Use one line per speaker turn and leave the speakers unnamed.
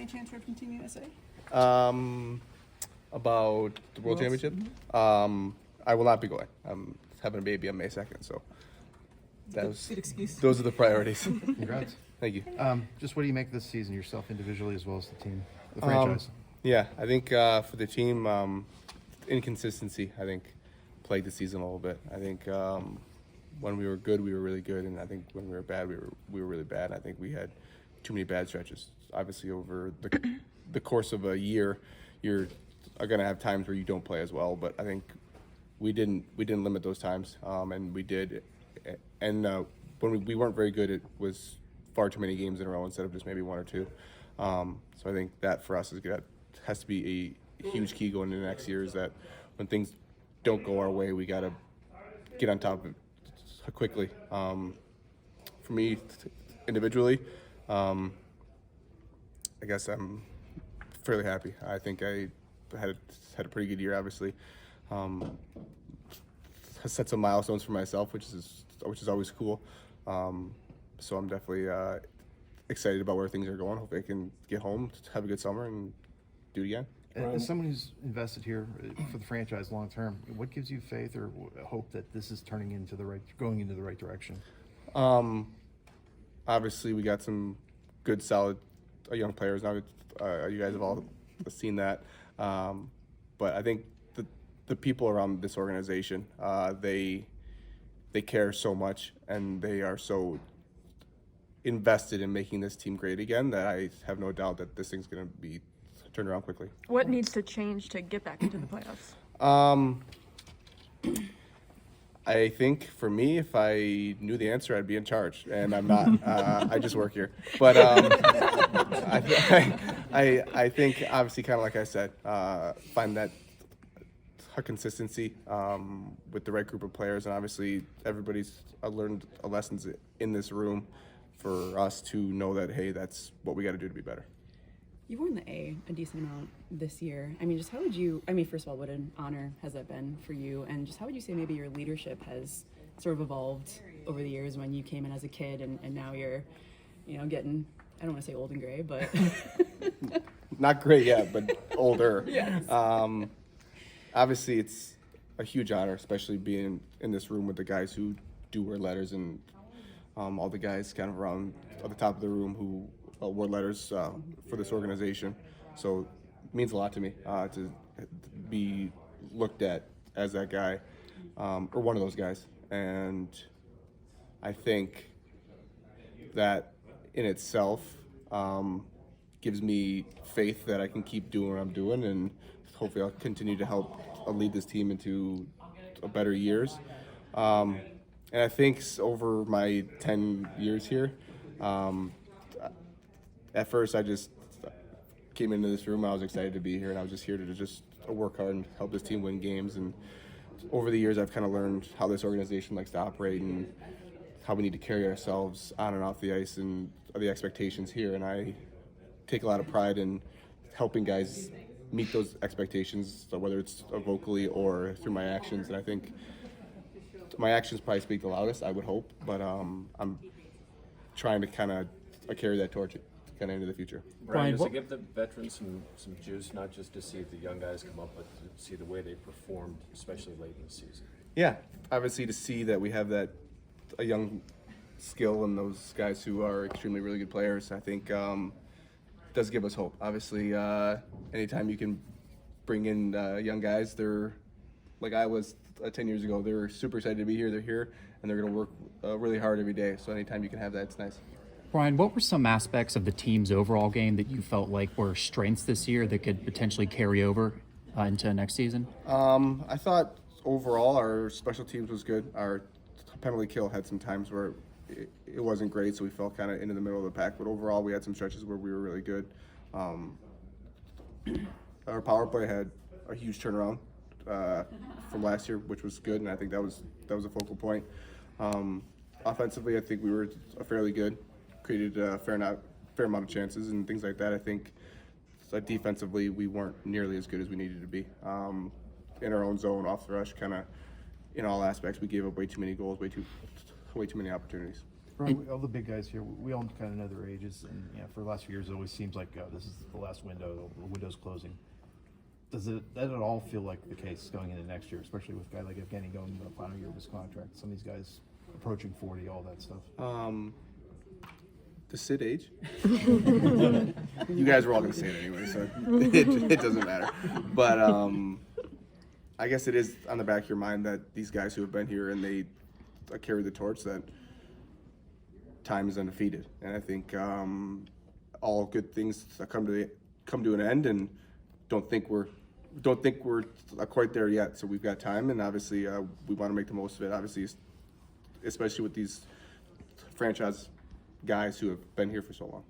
any chance you're from Team USA?
About the World Championship? I will not be going. I'm having a baby on May 2nd, so
Good excuse.
those are the priorities.
Congrats.
Thank you.
Just what do you make of this season, yourself individually as well as the team, the franchise?
Yeah, I think for the team, inconsistency, I think, plagued the season a little bit. I think when we were good, we were really good, and I think when we were bad, we were really bad. I think we had too many bad stretches. Obviously, over the course of a year, you're going to have times where you don't play as well, but I think we didn't limit those times, and we did. And when we weren't very good, it was far too many games in a row instead of just maybe one or two. So I think that for us has to be a huge key going into next year, is that when things don't go our way, we got to get on top of it quickly. For me, individually, I guess I'm fairly happy. I think I had a pretty good year, obviously. Set some milestones for myself, which is always cool. So I'm definitely excited about where things are going. Hope I can get home, have a good summer, and do it again.
As someone who's invested here for the franchise long term, what gives you faith or hope that this is going into the right direction?
Obviously, we got some good, solid young players now. You guys have all seen that, but I think the people around this organization, they care so much, and they are so invested in making this team great again that I have no doubt that this thing's going to be turned around quickly.
What needs to change to get back into the playoffs?
I think for me, if I knew the answer, I'd be in charge, and I'm not. I just work here. But I think, obviously, kind of like I said, find that consistency with the right group of players, and obviously everybody's learned lessons in this room for us to know that, hey, that's what we got to do to be better.
You've worn the A decent amount this year. I mean, just how would you, first of all, what an honor has that been for you? And just how would you say maybe your leadership has sort of evolved over the years when you came in as a kid and now you're, getting, I don't want to say old and gray, but.
Not great yet, but older.
Yes.
Obviously, it's a huge honor, especially being in this room with the guys who do wear letters, and all the guys kind of around at the top of the room who wore letters for this organization. So it means a lot to me to be looked at as that guy, or one of those guys. And I think that in itself gives me faith that I can keep doing what I'm doing, and hopefully I'll continue to help lead this team into better years. And I think over my 10 years here, at first I just came into this room, I was excited to be here, and I was just here to just work hard and help this team win games. And over the years, I've kind of learned how this organization likes to operate and how we need to carry ourselves on and off the ice and the expectations here. And I take a lot of pride in helping guys meet those expectations, so whether it's vocally or through my actions. And I think my actions probably speak the loudest, I would hope, but I'm trying to kind of carry that torch kind of into the future.
Bryan, does it give the veterans some juice, not just to see the young guys come up, but to see the way they performed, especially late in the season?
Yeah, obviously to see that we have a young skill in those guys who are extremely really good players, I think does give us hope. Obviously, anytime you can bring in young guys, they're like I was 10 years ago. They're super excited to be here. They're here, and they're going to work really hard every day. So anytime you can have that, it's nice.
Bryan, what were some aspects of the team's overall game that you felt like were strengths this year that could potentially carry over into next season?
I thought overall our special teams was good. Our penalty kill had some times where it wasn't great, so we fell kind of into the middle of the pack. But overall, we had some stretches where we were really good. Our power play had a huge turnaround from last year, which was good, and I think that was a focal point. Offensively, I think we were fairly good. Created a fair amount of chances and things like that. I think defensively we weren't nearly as good as we needed to be. In our own zone, off the rush, kind of in all aspects, we gave up way too many goals, way too many opportunities.
Brian, all the big guys here, we all kind of know their ages, and for the last few years, it always seems like this is the last window, the window's closing. Does it at all feel like the case going into next year, especially with a guy like Evgeny going into the final year of his contract? Some of these guys approaching 40, all that stuff.
The Sid age? You guys were all going to say it anyway, so it doesn't matter. But I guess it is on the back of your mind that these guys who have been here and they carry the torch, that time is undefeated. And I think all good things come to an end, and don't think we're quite there yet. So we've got time, and obviously we want to make the most of it. Obviously, especially with these franchise guys who have been here for so long.